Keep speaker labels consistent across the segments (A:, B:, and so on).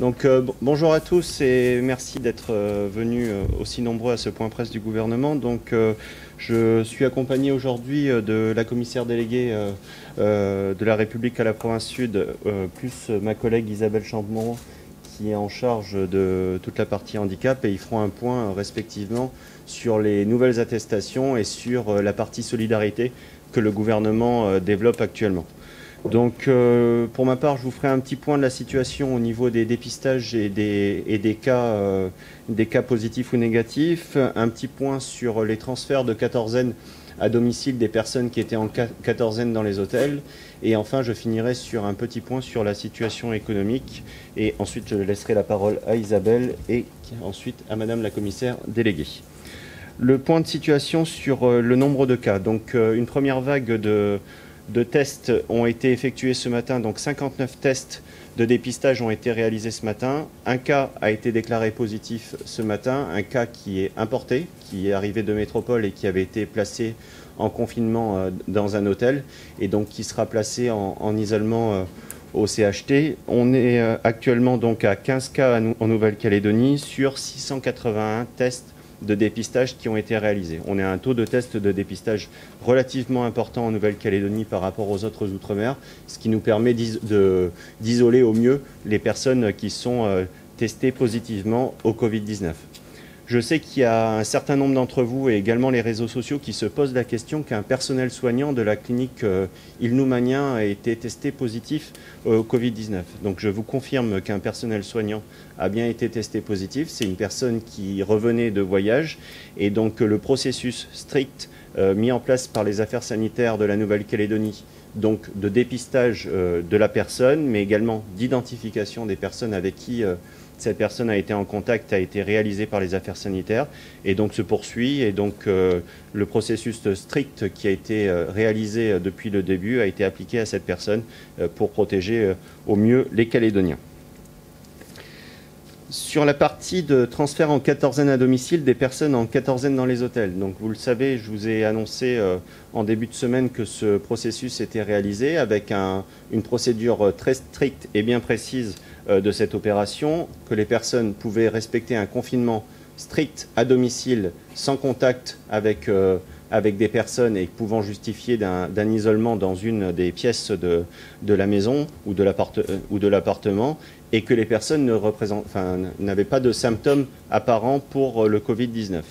A: Bonjour à tous et merci d'être venus aussi nombreux à ce point presse du gouvernement. Je suis accompagné aujourd'hui de la commissaire déléguée de la République à la province Sud, plus ma collègue Isabelle Champemont, qui est en charge de toute la partie handicap, et ils feront un point respectivement sur les nouvelles attestations et sur la partie solidarité que le gouvernement développe actuellement. Pour ma part, je vous ferai un petit point de la situation au niveau des dépistages et des cas positifs ou négatifs, un petit point sur les transferts de quatorzaine à domicile des personnes qui étaient en quatorzaine dans les hôtels, et enfin je finirai sur un petit point sur la situation économique, et ensuite je laisserai la parole à Isabelle et ensuite à Madame la commissaire déléguée. Le point de situation sur le nombre de cas. Une première vague de tests ont été effectués ce matin, donc 59 tests de dépistage ont été réalisés ce matin. Un cas a été déclaré positif ce matin, un cas qui est importé, qui est arrivé de métropole et qui avait été placé en confinement dans un hôtel, et donc qui sera placé en isolement au CHT. On est actuellement donc à 15 cas en Nouvelle-Calédonie sur 681 tests de dépistage qui ont été réalisés. On est à un taux de test de dépistage relativement important en Nouvelle-Calédonie par rapport aux autres outre-mer, ce qui nous permet d'isoler au mieux les personnes qui sont testées positivement au Covid-19. Je sais qu'il y a un certain nombre d'entre vous et également les réseaux sociaux qui se posent la question qu'un personnel soignant de la clinique Ilnoumanien a été testé positif au Covid-19. Donc je vous confirme qu'un personnel soignant a bien été testé positif. C'est une personne qui revenait de voyage, et donc le processus strict mis en place par les affaires sanitaires de la Nouvelle-Calédonie, donc de dépistage de la personne, mais également d'identification des personnes avec qui cette personne a été en contact, a été réalisé par les affaires sanitaires et donc se poursuit. Et donc le processus strict qui a été réalisé depuis le début a été appliqué à cette personne pour protéger au mieux les Calédoniens. Sur la partie de transfert en quatorzaine à domicile des personnes en quatorzaine dans les hôtels. Donc vous le savez, je vous ai annoncé en début de semaine que ce processus était réalisé avec une procédure très stricte et bien précise de cette opération, que les personnes pouvaient respecter un confinement strict à domicile sans contact avec des personnes et pouvant justifier d'un isolement dans une des pièces de la maison ou de l'appartement, et que les personnes n'avaient pas de symptômes apparents pour le Covid-19.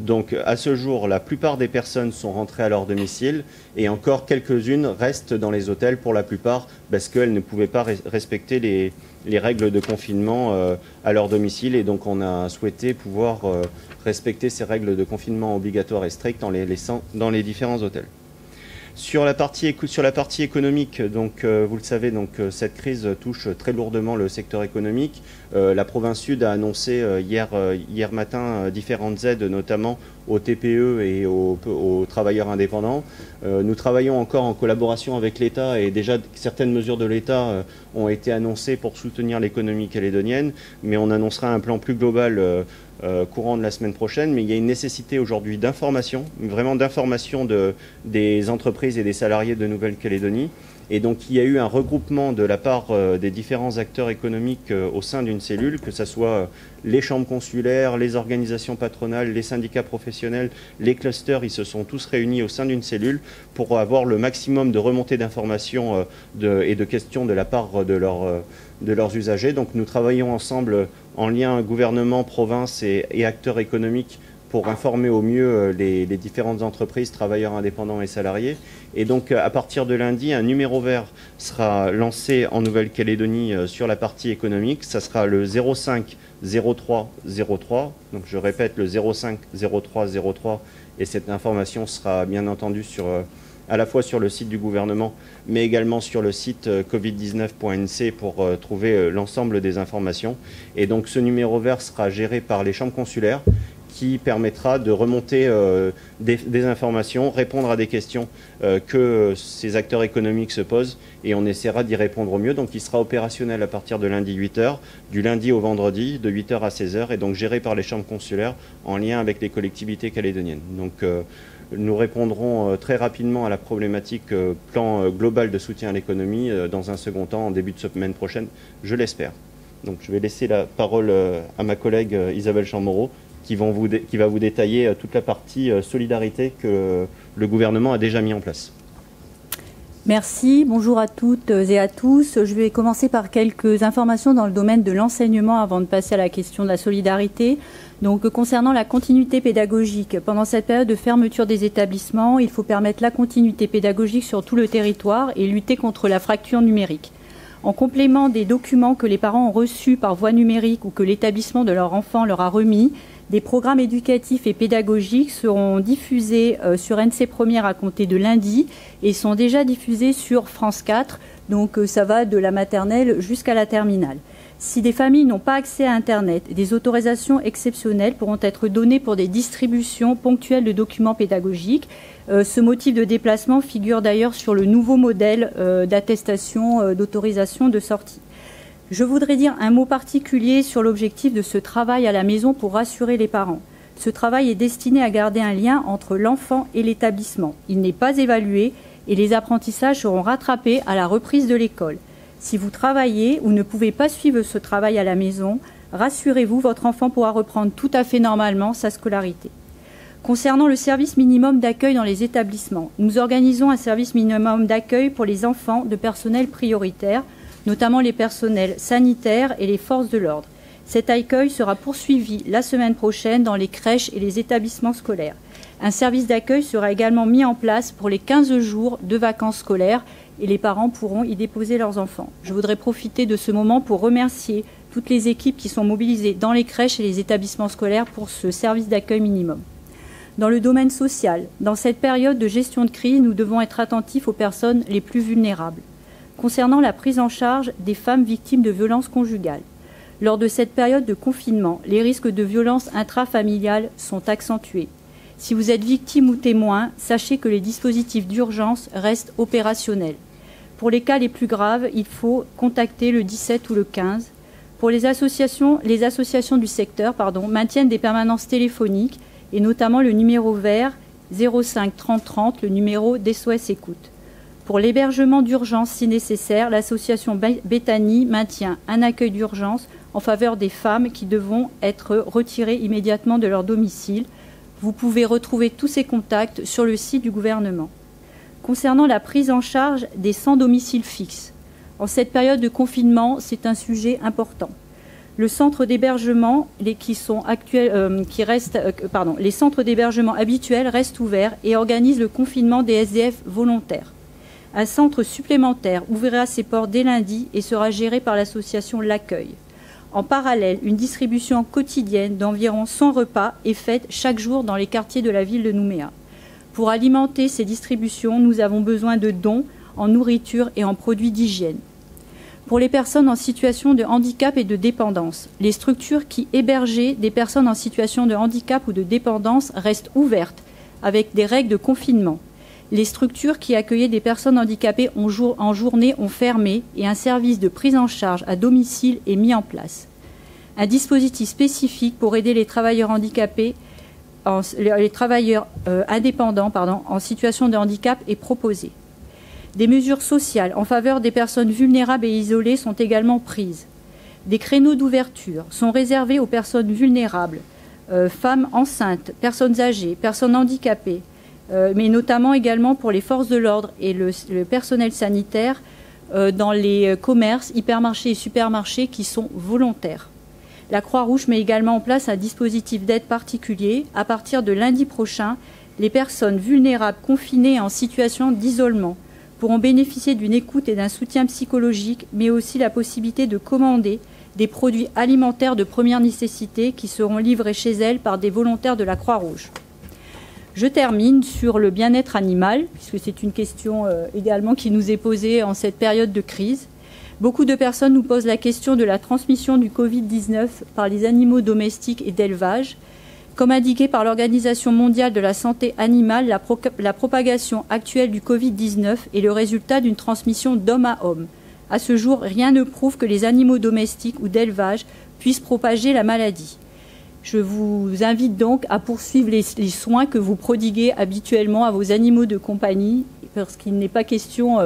A: Donc à ce jour, la plupart des personnes sont rentrées à leur domicile, et encore quelques-unes restent dans les hôtels pour la plupart parce qu'elles ne pouvaient pas respecter les règles de confinement à leur domicile, et donc on a souhaité pouvoir respecter ces règles de confinement obligatoires et strictes en les laissant dans les différents hôtels. Sur la partie économique, vous le savez, cette crise touche très lourdement le secteur économique. La province Sud a annoncé hier matin différentes aides, notamment aux TPE et aux travailleurs indépendants. Nous travaillons encore en collaboration avec l'État, et déjà certaines mesures de l'État ont été annoncées pour soutenir l'économie calédonienne, mais on annoncera un plan plus global courant de la semaine prochaine. Mais il y a une nécessité aujourd'hui d'information, vraiment d'information des entreprises et des salariés de Nouvelle-Calédonie. Et donc il y a eu un regroupement de la part des différents acteurs économiques au sein d'une cellule, que ce soit les chambres consulaires, les organisations patronales, les syndicats professionnels, les clusters. Ils se sont tous réunis au sein d'une cellule pour avoir le maximum de remontées d'informations et de questions de la part de leurs usagers. Donc nous travaillons ensemble en lien gouvernement, province et acteurs économiques pour informer au mieux les différentes entreprises, travailleurs indépendants et salariés. Et donc à partir de lundi, un numéro vert sera lancé en Nouvelle-Calédonie sur la partie économique. Ça sera le 05 03 03. Donc je répète, le 05 03 03. Et cette information sera bien entendu à la fois sur le site du gouvernement, mais également sur le site covid19.nc pour trouver l'ensemble des informations. Et donc ce numéro vert sera géré par les chambres consulaires, qui permettra de remonter des informations, répondre à des questions que ces acteurs économiques se posent, et on essaiera d'y répondre au mieux. Donc il sera opérationnel à partir de lundi 8h, du lundi au vendredi, de 8h à 16h, et donc géré par les chambres consulaires en lien avec les collectivités calédoniennes. Donc nous répondrons très rapidement à la problématique plan global de soutien à l'économie dans un second temps, en début de semaine prochaine, je l'espère. Donc je vais laisser la parole à ma collègue Isabelle Chamorro qui va vous détailler toute la partie solidarité que le gouvernement a déjà mis en place.
B: Merci, bonjour à toutes et à tous. Je vais commencer par quelques informations dans le domaine de l'enseignement avant de passer à la question de la solidarité. Donc, concernant la continuité pédagogique, pendant cette période de fermeture des établissements, il faut permettre la continuité pédagogique sur tout le territoire et lutter contre la fracture numérique. En complément des documents que les parents ont reçus par voie numérique ou que l'établissement de leur enfant leur a remis, des programmes éducatifs et pédagogiques seront diffusés sur NC Première à compter de lundi et sont déjà diffusés sur France 4, donc ça va de la maternelle jusqu'à la terminale. Si des familles n'ont pas accès à Internet, des autorisations exceptionnelles pourront être données pour des distributions ponctuelles de documents pédagogiques. Ce motif de déplacement figure d'ailleurs sur le nouveau modèle d'attestation d'autorisation de sortie. Je voudrais dire un mot particulier sur l'objectif de ce travail à la maison pour rassurer les parents. Ce travail est destiné à garder un lien entre l'enfant et l'établissement. Il n'est pas évalué et les apprentissages seront rattrapés à la reprise de l'école. Si vous travaillez ou ne pouvez pas suivre ce travail à la maison, rassurez-vous, votre enfant pourra reprendre tout à fait normalement sa scolarité. Concernant le service minimum d'accueil dans les établissements, nous organisons un service minimum d'accueil pour les enfants de personnel prioritaire, notamment les personnels sanitaires et les forces de l'ordre. Cet accueil sera poursuivi la semaine prochaine dans les crèches et les établissements scolaires. Un service d'accueil sera également mis en place pour les 15 jours de vacances scolaires et les parents pourront y déposer leurs enfants. Je voudrais profiter de ce moment pour remercier toutes les équipes qui sont mobilisées dans les crèches et les établissements scolaires pour ce service d'accueil minimum. Dans le domaine social, dans cette période de gestion de crise, nous devons être attentifs aux personnes les plus vulnérables. Concernant la prise en charge des femmes victimes de violences conjugales, lors de cette période de confinement, les risques de violences intrafamiliales sont accentués. Si vous êtes victime ou témoin, sachez que les dispositifs d'urgence restent opérationnels. Pour les cas les plus graves, il faut contacter le 17 ou le 15. Pour les associations du secteur maintiennent des permanences téléphoniques et notamment le numéro vert 05 30 30, le numéro d'SOS Écoute. Pour l'hébergement d'urgence si nécessaire, l'association Béthanie maintient un accueil d'urgence en faveur des femmes qui devront être retirées immédiatement de leur domicile. Vous pouvez retrouver tous ces contacts sur le site du gouvernement. Concernant la prise en charge des sans domicile fixe, en cette période de confinement, c'est un sujet important. Le centre d'hébergement, les centres d'hébergement habituels restent ouverts et organisent le confinement des SDF volontaires. Un centre supplémentaire ouvrira ses portes dès lundi et sera géré par l'association L'Accueil. En parallèle, une distribution quotidienne d'environ 100 repas est faite chaque jour dans les quartiers de la ville de Nouméa. Pour alimenter ces distributions, nous avons besoin de dons en nourriture et en produits d'hygiène. Pour les personnes en situation de handicap et de dépendance, les structures qui hébergeaient des personnes en situation de handicap ou de dépendance restent ouvertes avec des règles de confinement. Les structures qui accueillaient des personnes handicapées en journée ont fermé et un service de prise en charge à domicile est mis en place. Un dispositif spécifique pour aider les travailleurs handicapés, indépendants en situation de handicap est proposé. Des mesures sociales en faveur des personnes vulnérables et isolées sont également prises. Des créneaux d'ouverture sont réservés aux personnes vulnérables, femmes enceintes, personnes âgées, personnes handicapées, mais notamment également pour les forces de l'ordre et le personnel sanitaire dans les commerces, hypermarchés et supermarchés qui sont volontaires. La Croix-Rouge met également en place un dispositif d'aide particulier. À partir de lundi prochain, les personnes vulnérables confinées et en situation d'isolement pourront bénéficier d'une écoute et d'un soutien psychologique, mais aussi la possibilité de commander des produits alimentaires de première nécessité qui seront livrés chez elles par des volontaires de la Croix-Rouge. Je termine sur le bien-être animal, puisque c'est une question également qui nous est posée en cette période de crise. Beaucoup de personnes nous posent la question de la transmission du Covid-19 par les animaux domestiques et d'élevage. Comme indiqué par l'Organisation mondiale de la santé animale, la propagation actuelle du Covid-19 est le résultat d'une transmission d'homme à homme. À ce jour, rien ne prouve que les animaux domestiques ou d'élevage puissent propager la maladie. Je vous invite donc à poursuivre les soins que vous prodiguez habituellement à vos animaux de compagnie, parce qu'il n'est pas question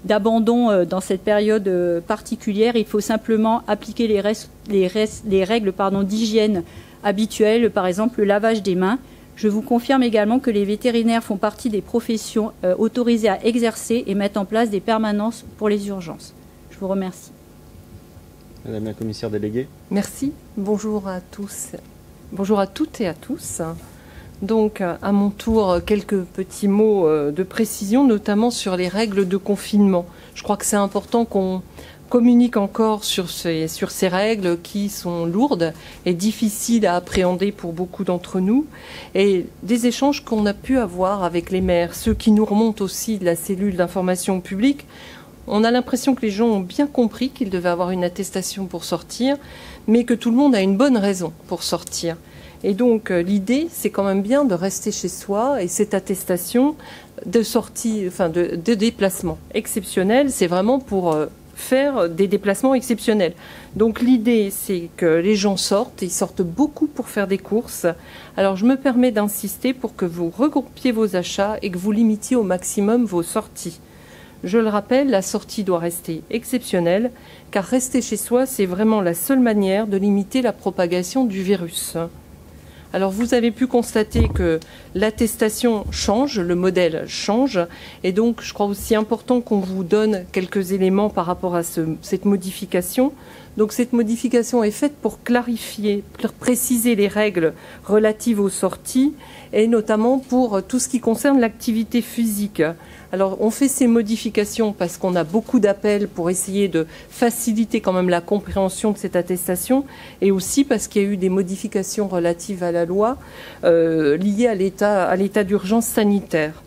B: d'abandon dans cette période particulière. Il faut simplement appliquer les règles d'hygiène habituelles, par exemple le lavage des mains. Je vous confirme également que les vétérinaires font partie des professions autorisées à exercer et mettent en place des permanences pour les urgences. Je vous remercie.
A: Madame la commissaire déléguée.
C: Merci. Bonjour à tous. Bonjour à toutes et à tous. Donc, à mon tour, quelques petits mots de précision, notamment sur les règles de confinement. Je crois que c'est important qu'on communique encore sur ces règles qui sont lourdes et difficiles à appréhender pour beaucoup d'entre nous, et des échanges qu'on a pu avoir avec les maires, ceux qui nous remontent aussi de la cellule d'information publique. On a l'impression que les gens ont bien compris qu'ils devaient avoir une attestation pour sortir, mais que tout le monde a une bonne raison pour sortir. Et donc l'idée, c'est quand même bien de rester chez soi, et cette attestation de sortie, de déplacement exceptionnel, c'est vraiment pour faire des déplacements exceptionnels. Donc l'idée, c'est que les gens sortent, ils sortent beaucoup pour faire des courses. Alors je me permets d'insister pour que vous regroupiez vos achats et que vous limitiez au maximum vos sorties. Je le rappelle, la sortie doit rester exceptionnelle, car rester chez soi, c'est vraiment la seule manière de limiter la propagation du virus. Alors vous avez pu constater que l'attestation change, le modèle change, et donc je crois aussi important qu'on vous donne quelques éléments par rapport à cette modification. Donc cette modification est faite pour clarifier, pour préciser les règles relatives aux sorties, et notamment pour tout ce qui concerne l'activité physique. Alors on fait ces modifications parce qu'on a beaucoup d'appels pour essayer de faciliter quand même la compréhension de cette attestation, et aussi parce qu'il y a eu des modifications relatives à la loi liées à l'état d'urgence sanitaire.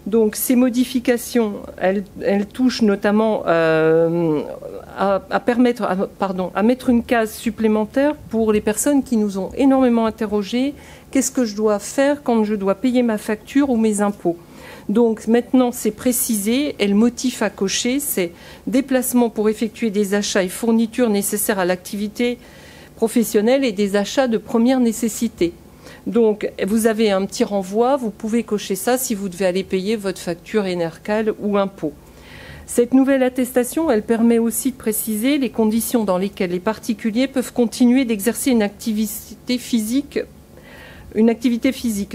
C: Donc ces modifications, elles touchent notamment à mettre une case supplémentaire pour les personnes qui nous ont énormément interrogés. Qu'est-ce que je dois faire quand je dois payer ma facture ou mes impôts ? Donc maintenant, c'est précisé, et le motif à cocher, c'est déplacement pour effectuer des achats et fournitures nécessaires à l'activité professionnelle et des achats de première nécessité. Donc vous avez un petit renvoi, vous pouvez cocher ça si vous devez aller payer votre facture Énercal ou impôt. Cette nouvelle attestation, elle permet aussi de préciser les conditions dans lesquelles les particuliers peuvent continuer d'exercer une activité physique.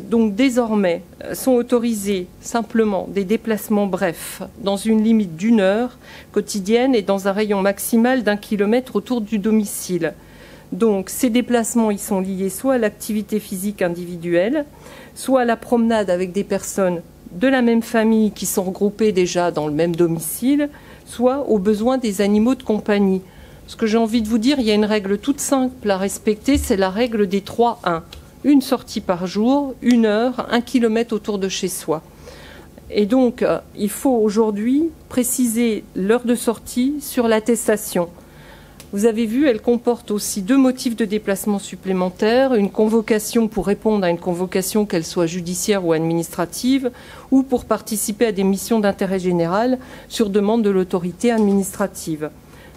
C: Donc désormais sont autorisés simplement des déplacements brefs dans une limite d'1 heure quotidienne et dans un rayon maximal d'1 kilomètre autour du domicile. Donc ces déplacements, ils sont liés soit à l'activité physique individuelle, soit à la promenade avec des personnes de la même famille qui sont regroupées déjà dans le même domicile, soit aux besoins des animaux de compagnie. Ce que j'ai envie de vous dire, il y a une règle toute simple à respecter, c'est la règle des 3-1. Une sortie par jour, 1 heure, 1 kilomètre autour de chez soi. Et donc, il faut aujourd'hui préciser l'heure de sortie sur l'attestation. Vous avez vu, elle comporte aussi 2 motifs de déplacement supplémentaires, une convocation pour répondre à une convocation, qu'elle soit judiciaire ou administrative, ou pour participer à des missions d'intérêt général sur demande de l'autorité administrative.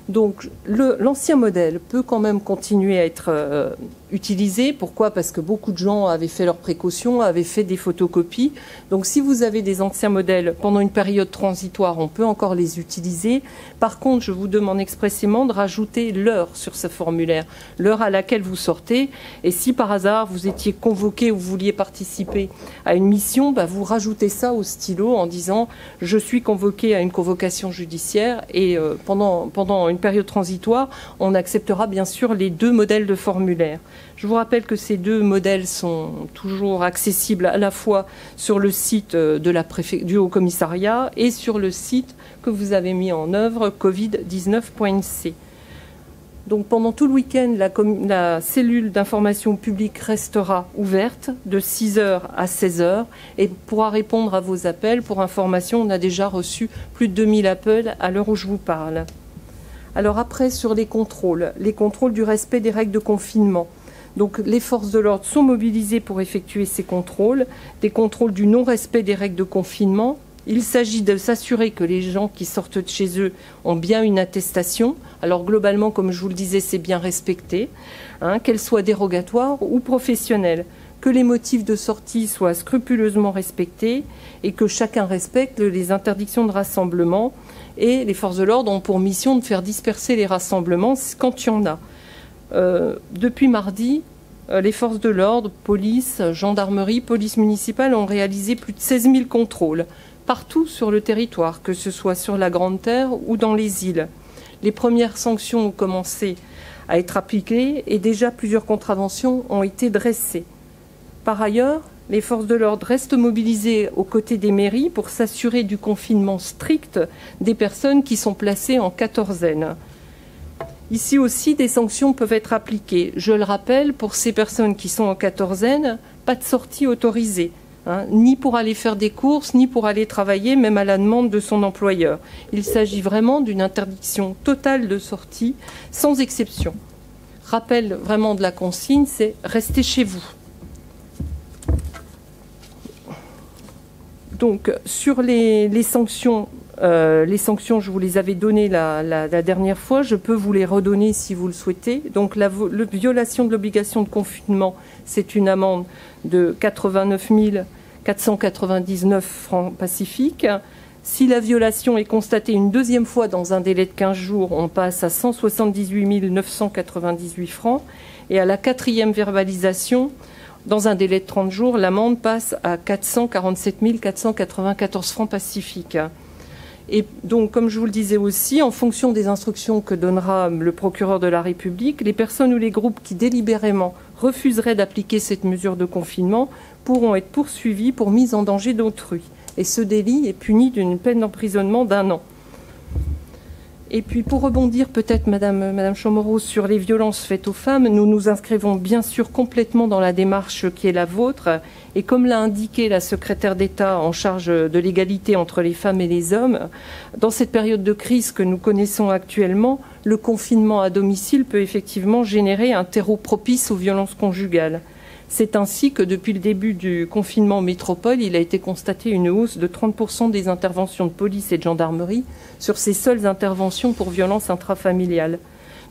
C: Donc l'ancien modèle peut quand même continuer à être utilisé. Pourquoi ? Parce que beaucoup de gens avaient fait leurs précautions, avaient fait des photocopies. Donc si vous avez des anciens modèles pendant une période transitoire, on peut encore les utiliser. Par contre, je vous demande expressément de rajouter l'heure sur ce formulaire, l'heure à laquelle vous sortez. Et si par hasard vous étiez convoqué ou vous vouliez participer à une mission, vous rajoutez ça au stylo en disant « Je suis convoqué à une convocation judiciaire » et pendant une période transitoire, on acceptera bien sûr les 2 modèles de formulaire. Je vous rappelle que ces 2 modèles sont toujours accessibles à la fois sur le site du Haut-Commissariat et sur le site que vous avez mis en œuvre, covid19.nc. Donc pendant tout le week-end, la cellule d'information publique restera ouverte de 6h à 16h et pourra répondre à vos appels. Pour information, on a déjà reçu plus de 2000 appels à l'heure où je vous parle. Alors après, sur les contrôles du respect des règles de confinement. Donc les forces de l'ordre sont mobilisées pour effectuer ces contrôles, des contrôles du non-respect des règles de confinement. Il s'agit de s'assurer que les gens qui sortent de chez eux ont bien une attestation. Alors globalement, comme je vous le disais, c'est bien respecté, qu'elle soit dérogatoire ou professionnelle, que les motifs de sortie soient scrupuleusement respectés et que chacun respecte les interdictions de rassemblement. Et les forces de l'ordre ont pour mission de faire disperser les rassemblements quand il y en a. Depuis mardi, les forces de l'ordre, police, gendarmerie, police municipale ont réalisé plus de 16 000 contrôles partout sur le territoire, que ce soit sur la Grande Terre ou dans les îles. Les premières sanctions ont commencé à être appliquées et déjà plusieurs contraventions ont été dressées. Par ailleurs, les forces de l'ordre restent mobilisées aux côtés des mairies pour s'assurer du confinement strict des personnes qui sont placées en quatorzaine. Ici aussi, des sanctions peuvent être appliquées. Je le rappelle, pour ces personnes qui sont en quatorzaine, pas de sortie autorisée, ni pour aller faire des courses, ni pour aller travailler, même à la demande de son employeur. Il s'agit vraiment d'une interdiction totale de sortie, sans exception. Rappel vraiment de la consigne, c'est rester chez vous. Donc, sur les sanctions, je vous les avais données la dernière fois. Je peux vous les redonner si vous le souhaitez. Donc, la violation de l'obligation de confinement, c'est une amende de 89 499 francs pacifiques. Si la violation est constatée une deuxième fois dans un délai de 15 jours, on passe à 178 998 francs. Et à la quatrième verbalisation, dans un délai de 30 jours, l'amende passe à 447 494 francs pacifiques. Et donc, comme je vous le disais aussi, en fonction des instructions que donnera le procureur de la République, les personnes ou les groupes qui délibérément refuseraient d'appliquer cette mesure de confinement pourront être poursuivis pour mise en danger d'autrui. Et ce délit est puni d'une peine d'emprisonnement d'1 an. Et puis, pour rebondir peut-être, Madame Chamorro, sur les violences faites aux femmes, nous nous inscrivons bien sûr complètement dans la démarche qui est la vôtre. Et comme l'a indiqué la secrétaire d'État en charge de l'égalité entre les femmes et les hommes, dans cette période de crise que nous connaissons actuellement, le confinement à domicile peut effectivement générer un terreau propice aux violences conjugales. C'est ainsi que depuis le début du confinement en métropole, il a été constaté une hausse de 30% des interventions de police et de gendarmerie sur ces seules interventions pour violences intrafamiliales.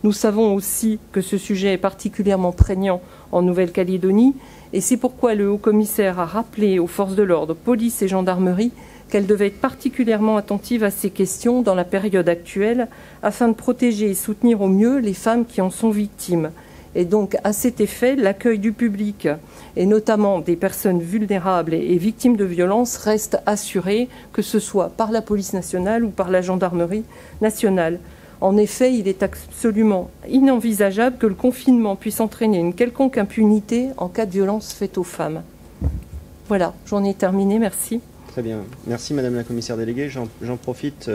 C: Nous savons aussi que ce sujet est particulièrement prégnant en Nouvelle-Calédonie et c'est pourquoi le haut-commissaire a rappelé aux forces de l'ordre, police et gendarmerie, qu'elles devaient être particulièrement attentives à ces questions dans la période actuelle afin de protéger et soutenir au mieux les femmes qui en sont victimes. Et donc, à cet effet, l'accueil du public, et notamment des personnes vulnérables et victimes de violences, reste assuré, que ce soit par la police nationale ou par la gendarmerie nationale. En effet, il est absolument inenvisageable que le confinement puisse entraîner une quelconque impunité en cas de violence faite aux femmes. Voilà, j'en ai terminé, merci.
A: Très bien. Merci Madame la commissaire déléguée. J'en profite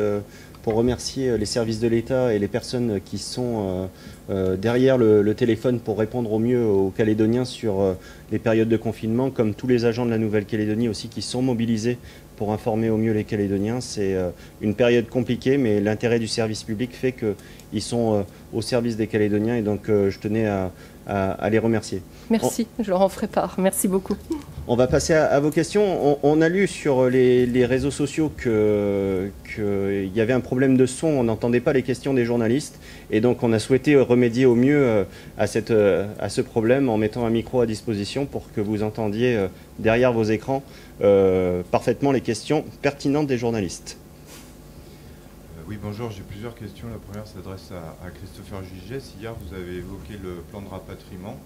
A: pour remercier les services de l'État et les personnes qui sont derrière le téléphone pour répondre au mieux aux Calédoniens sur les périodes de confinement, comme tous les agents de la Nouvelle-Calédonie aussi qui sont mobilisés pour informer au mieux les Calédoniens. C'est une période compliquée, mais l'intérêt du service public fait qu'ils sont au service des Calédoniens et donc je tenais à les remercier.
C: Merci, je leur en ferai part. Merci beaucoup.
A: On va passer à vos questions. On a lu sur les réseaux sociaux qu'il y avait un problème de son, on n'entendait pas les questions des journalistes et donc on a souhaité remédier au mieux à ce problème en mettant un micro à disposition pour que vous entendiez derrière vos écrans parfaitement les questions pertinentes des journalistes.
D: Oui, bonjour, j'ai plusieurs questions. La première s'adresse à Christopher Gigès. Hier, vous avez évoqué le plan de rapatriement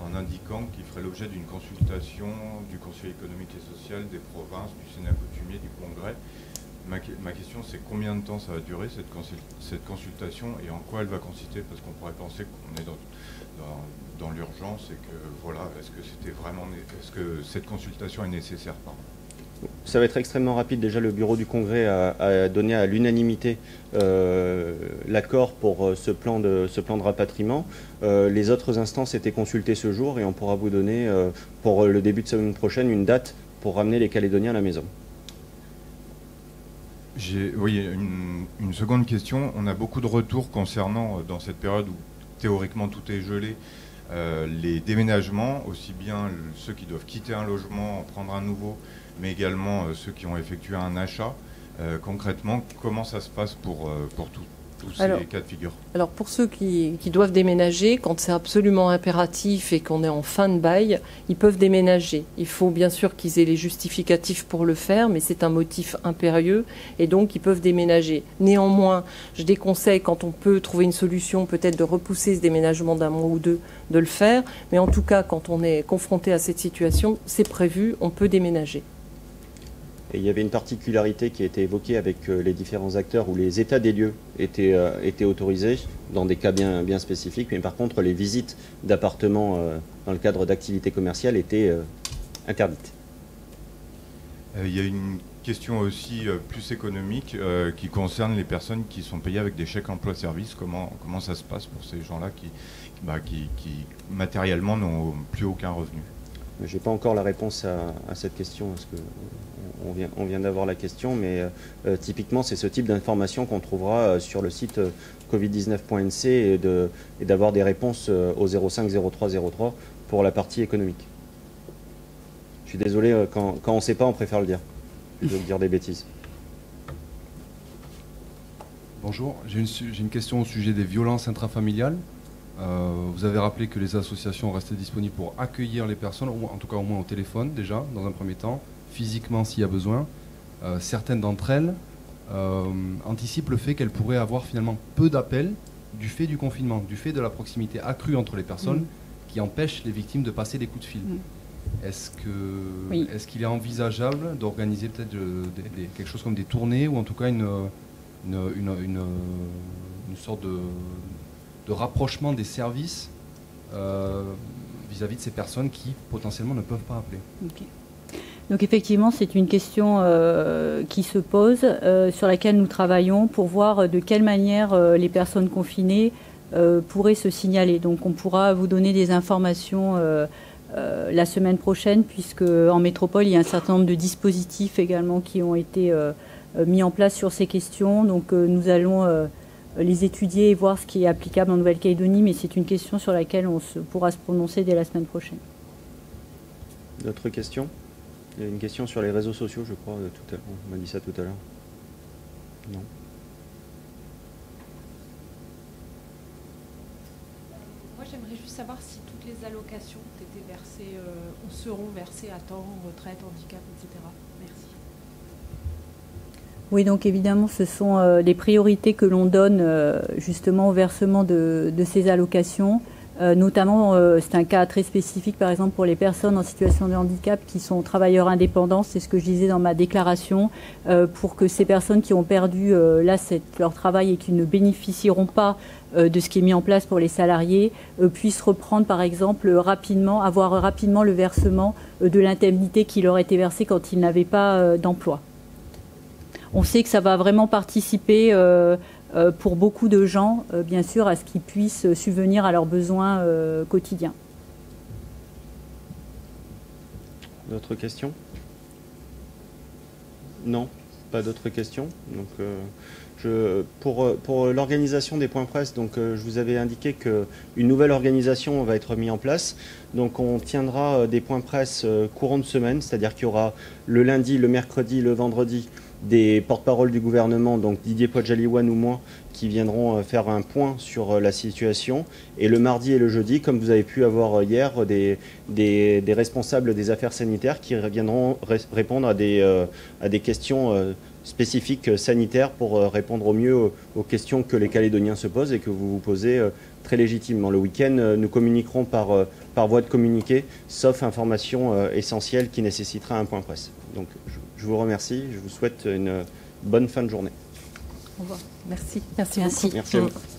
D: en indiquant qu'il ferait l'objet d'une consultation du Conseil économique et social, des provinces, du Sénat coutumier, du Congrès. Ma question, c'est combien de temps ça va durer, cette consultation, et en quoi elle va consister? Parce qu'on pourrait penser qu'on est dans l'urgence et que, voilà, est-ce que cette consultation est nécessaire, pardon?
A: Ça va être extrêmement rapide. Déjà, le bureau du Congrès a donné à l'unanimité l'accord pour ce plan de rapatriement. Les autres instances étaient consultées ce jour et on pourra vous donner pour le début de semaine prochaine une date pour ramener les Calédoniens à la maison.
D: Oui, une seconde question. On a beaucoup de retours concernant, dans cette période où théoriquement tout est gelé, les déménagements, aussi bien ceux qui doivent quitter un logement, en prendre un nouveau, mais également ceux qui ont effectué un achat. Concrètement, comment ça se passe pour tous ces cas de figure?
C: Alors pour ceux qui doivent déménager, quand c'est absolument impératif et qu'on est en fin de bail, ils peuvent déménager. Il faut bien sûr qu'ils aient les justificatifs pour le faire, mais c'est un motif impérieux et donc ils peuvent déménager. Néanmoins, je déconseille, quand on peut trouver une solution, peut-être de repousser ce déménagement d'un mois ou deux, de le faire. Mais en tout cas, quand on est confronté à cette situation, c'est prévu, on peut déménager.
A: Et il y avait une particularité qui a été évoquée avec les différents acteurs où les états des lieux étaient autorisés dans des cas bien spécifiques, mais par contre les visites d'appartements dans le cadre d'activités commerciales étaient interdites.
D: Il y a une question aussi plus économique qui concerne les personnes qui sont payées avec des chèques emploi-service. Comment ça se passe pour ces gens-là qui matériellement n'ont plus aucun revenu?
A: Je n'ai pas encore la réponse à cette question, parce que on vient d'avoir la question, mais typiquement, c'est ce type d'information qu'on trouvera sur le site covid19.nc et d'avoir des réponses au 05 03 03 pour la partie économique. Je suis désolé, quand on ne sait pas, on préfère le dire, plutôt que dire des bêtises.
E: Bonjour, j'ai une question au sujet des violences intrafamiliales. Vous avez rappelé que les associations restaient disponibles pour accueillir les personnes, en tout cas au moins au téléphone déjà, dans un premier temps, physiquement s'il y a besoin. Certaines d'entre elles anticipent le fait qu'elles pourraient avoir finalement peu d'appels du fait du confinement, du fait de la proximité accrue entre les personnes qui empêche les victimes de passer des coups de fil. Est-ce qu'il est envisageable d'organiser peut-être quelque chose comme des tournées ou en tout cas une sorte de rapprochement des services vis-à-vis de ces personnes qui potentiellement ne peuvent pas appeler?
B: Donc effectivement, c'est une question qui se pose, sur laquelle nous travaillons pour voir de quelle manière les personnes confinées pourraient se signaler. Donc on pourra vous donner des informations la semaine prochaine, puisque en métropole, il y a un certain nombre de dispositifs également qui ont été mis en place sur ces questions. Donc nous allons les étudier et voir ce qui est applicable en Nouvelle-Calédonie, mais c'est une question sur laquelle on pourra se prononcer dès la semaine prochaine.
A: D'autres questions? Il y a une question sur les réseaux sociaux, je crois, tout à l'heure. On m'a dit ça tout à l'heure. Non.
F: Moi, j'aimerais juste savoir si toutes les allocations étaient versées, ou seront versées à temps, retraite, handicap, etc. Merci.
B: Oui, donc évidemment, ce sont les priorités que l'on donne justement au versement de ces allocations. Notamment, c'est un cas très spécifique, par exemple, pour les personnes en situation de handicap qui sont travailleurs indépendants, c'est ce que je disais dans ma déclaration, pour que ces personnes qui ont perdu leur travail et qui ne bénéficieront pas de ce qui est mis en place pour les salariés, puissent reprendre, par exemple, avoir rapidement le versement de l'indemnité qui leur était versée quand ils n'avaient pas d'emploi. On sait que ça va vraiment participer pour beaucoup de gens, bien sûr, à ce qu'ils puissent subvenir à leurs besoins quotidiens.
A: D'autres questions? Non, pas d'autres questions. Donc, pour l'organisation des points presse, donc, je vous avais indiqué qu'une nouvelle organisation va être mise en place. Donc on tiendra des points presse courant de semaine, c'est-à-dire qu'il y aura le lundi, le mercredi, le vendredi des porte-paroles du gouvernement, donc Didier Podjaliwan ou moi, qui viendront faire un point sur la situation. Et le mardi et le jeudi, comme vous avez pu avoir hier, des responsables des affaires sanitaires qui viendront répondre à des questions spécifiques sanitaires pour répondre au mieux aux questions que les Calédoniens se posent et que vous vous posez très légitimement. Le week-end, nous communiquerons par voie de communiqué, sauf information essentielle qui nécessitera un point presse. Donc je vous remercie, je vous souhaite une bonne fin de journée.
C: Au revoir. Merci. Merci beaucoup.
B: Merci.
A: Merci à vous.